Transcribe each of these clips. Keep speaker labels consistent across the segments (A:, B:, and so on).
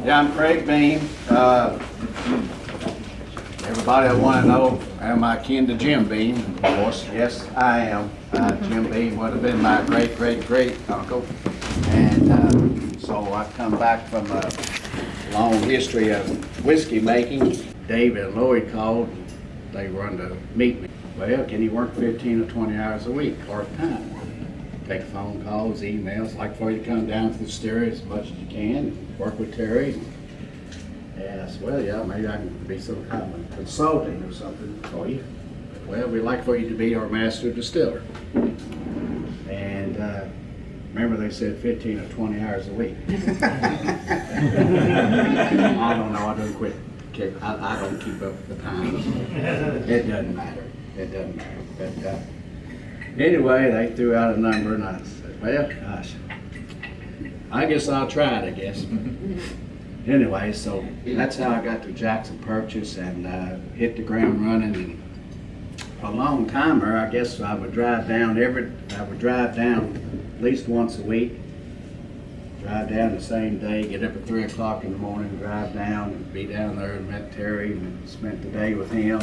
A: Yeah, I'm Craig Beam. Everybody I want to know, am I kin to Jim Beam? Of course, yes, I am. Jim Beam would have been my great uncle. And so I come back from a long history of whiskey making. David and Lloyd called. They wanted to meet me. Well, can you work 15 or 20 hours a week, part-time? Take phone calls, emails, like for you to come down to the distillery as much as you can, work with Terry. And I said, well, yeah, maybe I can be some kind of consulting or something for you. Well, we'd like for you to be our master distiller. And remember they said 15 or 20 hours a week. I don't know, I don't quit. I don't keep up with the time. It doesn't matter. It doesn't matter. But anyway, they threw out a number and I said, well, gosh, I guess I'll try it, I guess. Anyway, so that's how I got to Jackson Purchase and hit the ground running. And a long timer, I guess I would drive down at least once a week. Drive down the same day, get up at 3 o'clock in the morning, drive down and be down there and met Terry and spent the day with him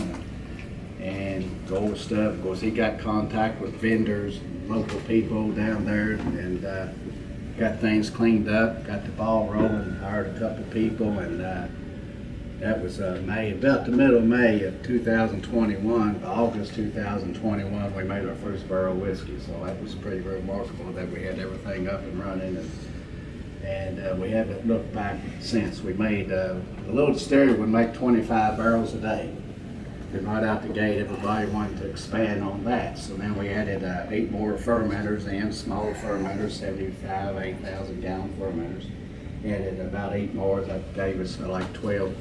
A: and go over stuff. Of course, he got contact with vendors, local people down there, and got things cleaned up, got the ball rolling, hired a couple people, and that was May, about the middle of May of 2021, August 2021, we made our first barrel whiskey. So that was pretty remarkable that we had everything up and running. And we haven't looked back since. We made, the little distillery would make 25 barrels a day. And right out the gate, everybody wanted to expand on that. So then we added 8 more fermenters in, smaller fermenters, 75, 8,000 gallon fermenters. Added about 8 more, that gave us like 12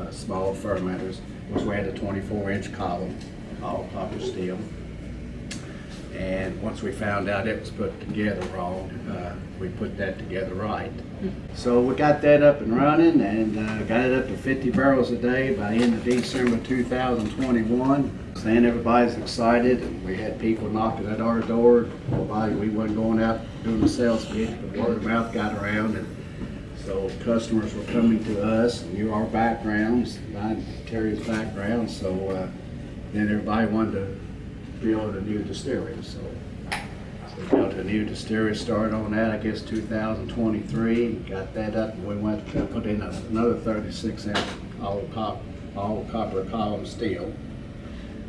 A: smaller fermenters. Of course, we had a 24-inch column, all copper steel. And once we found out it was put together wrong, we put that together right. So we got that up and running and got it up to 50 barrels a day by the end of December 2021. And everybody's excited, and we had people knocking at our door. We wasn't going out doing the sales pitch, but word of mouth got around, and so customers were coming to us and knew our backgrounds, mine, Terry's background. So then everybody wanted to build a new distillery. So we built a new distillery, started on that, I guess, 2023, got that up, and we went to put in another 36-inch all copper column steel.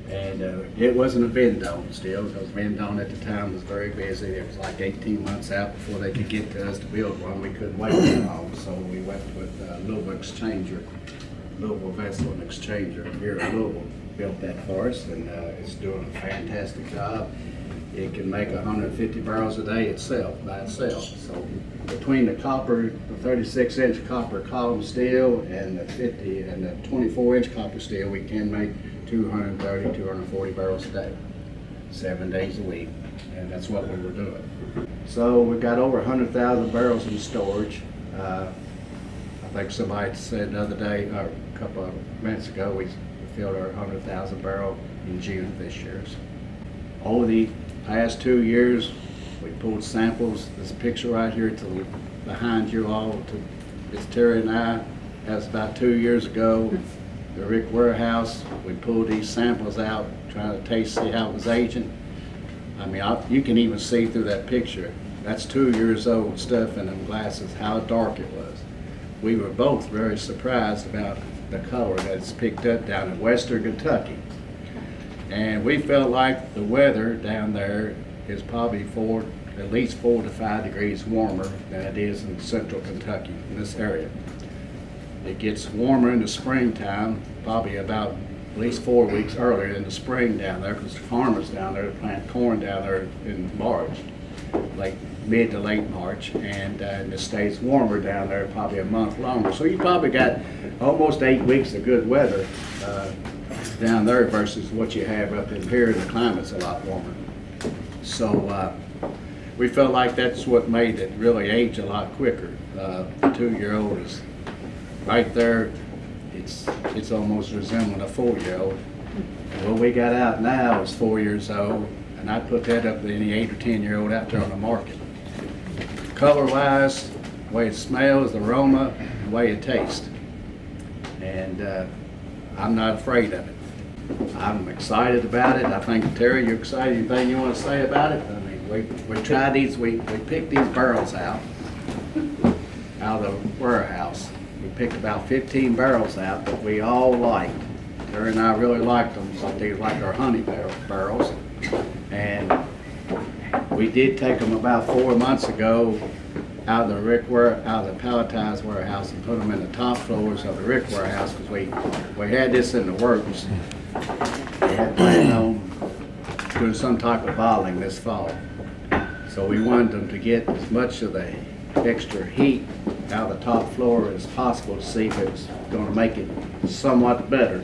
A: And it wasn't a Vendome still, because Vendome at the time was very busy. It was like 18 months out before they could get to us to build one. We couldn't wait that long, so we went with Louisville Vessel and Exchanger here in Louisville. Built that for us, and it's doing a fantastic job. It can make 150 barrels a day by itself. So between the 36-inch copper column steel and the 50 and the 24-inch copper steel, we can make 230, 240 barrels a day, 7 days a week, and that's what we were doing. So we got over 100,000 barrels in storage. I think somebody said the other day, or a couple of minutes ago, we filled our 100,000 barrel in June of this year. Over the past 2 years, we pulled samples. This picture right here behind you all, it's Terry and I. That was about 2 years ago. The Rick Warehouse, we pulled these samples out, trying to see how it was aging. I mean, you can even see through that picture. That's 2 years old stuff in them glasses, how dark it was. We were both very surprised about the color that's picked up down in western Kentucky. And we felt like the weather down there is probably at least 4 to 5 degrees warmer than it is in central Kentucky, in this area. It gets warmer in the springtime, probably about at least 4 weeks earlier in the spring down there, because the farmers down there plant corn down there in March, like mid to late March, and it stays warmer down there probably a month longer. So you probably got almost 8 weeks of good weather down there versus what you have up in here, and the climate's a lot warmer. So we felt like that's what made it really age a lot quicker. The 2-year-old is right there. It's almost resembling a 4-year-old. What we got out now is 4 years old, and I'd put that up to any 8 or 10-year-old out there on the market. Color-wise, the way it smells, the aroma, the way it tastes. And I'm not afraid of it. I'm excited about it. I think, Terry, you're excited. Anything you want to say about it? I mean, we tried these, we picked these barrels out of the warehouse. We picked about 15 barrels out that we all liked. Terry and I really liked them, so they like our honey barrels. And we did take them about 4 months ago out of the palletized warehouse and put them in the top floors of the Rick warehouse, because we had this in the works. We had planned on doing some type of bottling this fall. So we wanted them to get as much of the extra heat out of the top floor as possible to see if it was going to make it somewhat better.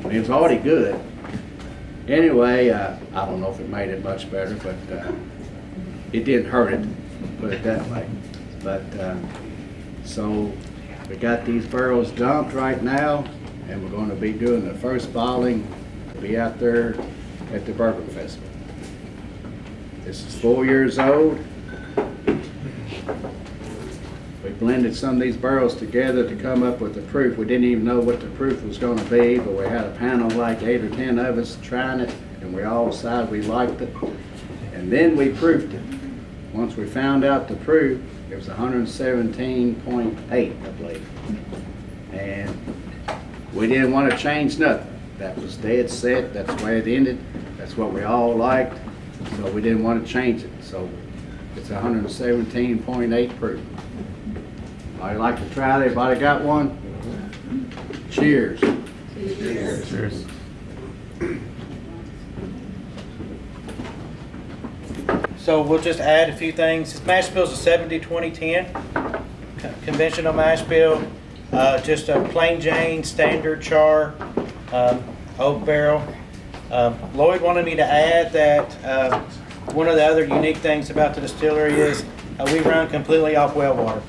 A: I mean, it's already good. Anyway, I don't know if it made it much better, but it didn't hurt it, put it that way. But so we got these barrels dumped right now, and we're going to be doing the first bottling. We'll be out there at the Bourbon Festival. This is 4 years old. We blended some of these barrels together to come up with the proof. We didn't even know what the proof was going to be, but we had a panel like 8 or 10 of us trying it, and we all decided we liked it. And then we proofed it. Once we found out the proof, it was 117.8, I believe. And we didn't want to change nothing. That was dead set. That's the way it ended. That's what we all liked. So we didn't want to change it. So it's 117.8 proof. I'd like to try it. Everybody got one? Cheers. Cheers. Cheers.
B: So we'll just add a few things. This mash bill is a 70-20-10 conventional mash bill, just a plain Jane standard char oak barrel. Lloyd wanted me to add that one of the other unique things about the distillery is we run completely off well water.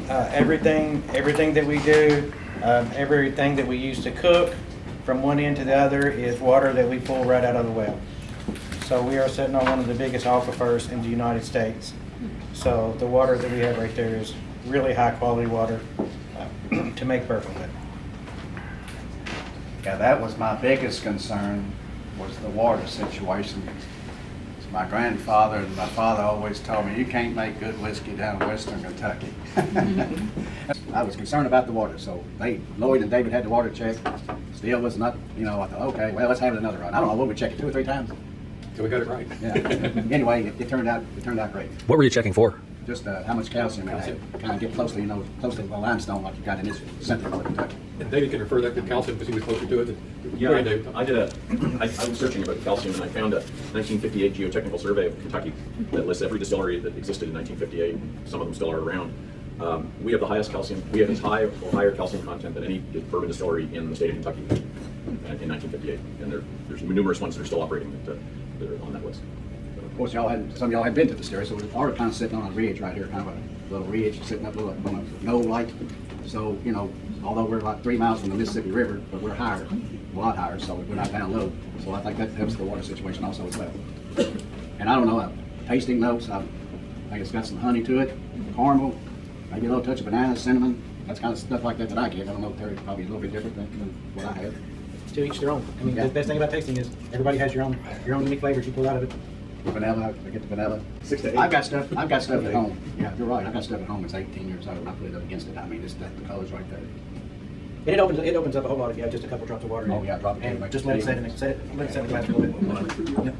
B: Everything that we do, everything that we use to cook from one end to the other is water that we pull right out of the well. So we are sitting on one of the biggest aquifers in the United States. So the water that we have right there is really high quality water to make bourbon with.
A: Yeah, that was my biggest concern, was the water situation. My grandfather and my father always told me, you can't make good whiskey down in western Kentucky. I was concerned about the water, so Lloyd and David had the water checked. Still was not, I thought, okay, well, let's have it another run. I don't know, what we checked it 2 or 3 times?
C: So we got it right.
A: Yeah. Anyway, it turned out great.
D: What were you checking for?
A: Just how much calcium it had. Kind of get closely, close to the limestone like you got in this central part of Kentucky.
C: And David can refer that to calcium because he was closer to it.
E: Yeah, I was searching about calcium and I found a 1958 geotechnical survey of Kentucky that lists every distillery that existed in 1958. Some of them still are around. We have the highest calcium. We have as high or higher calcium content than any bourbon distillery in the state of Kentucky in 1958. And there's numerous ones that are still operating that are on that list.
A: Of course, some of y'all had been to the distillery, so we're kind of sitting on a ridge right here, kind of a little ridge sitting up on a knoll like. So, although we're like 3 miles from the Mississippi River, but we're higher, a lot higher, so we're not down low. So I think that helps the water situation also as well. And I don't know, tasting notes, I think it's got some honey to it, caramel, maybe a little touch of banana, cinnamon. That's kind of stuff like that I get. I don't know if Terry's probably a little bit different than what I have.
B: To each their own. I mean,
A: Yeah.
B: the best thing about tasting is everybody has your own unique flavors you pull out of it.
A: The vanilla, I get the vanilla.
E: 6 to 8.
A: I've got stuff at home. Yeah, you're right. I've got stuff at home. It's 18 years old. I put it up against it. I mean, the color's right there.
B: And it opens up a whole lot if you have just a couple drops of water in it.
A: Oh yeah, drop it in.
B: And just let it set in the glass for a little bit. Yep.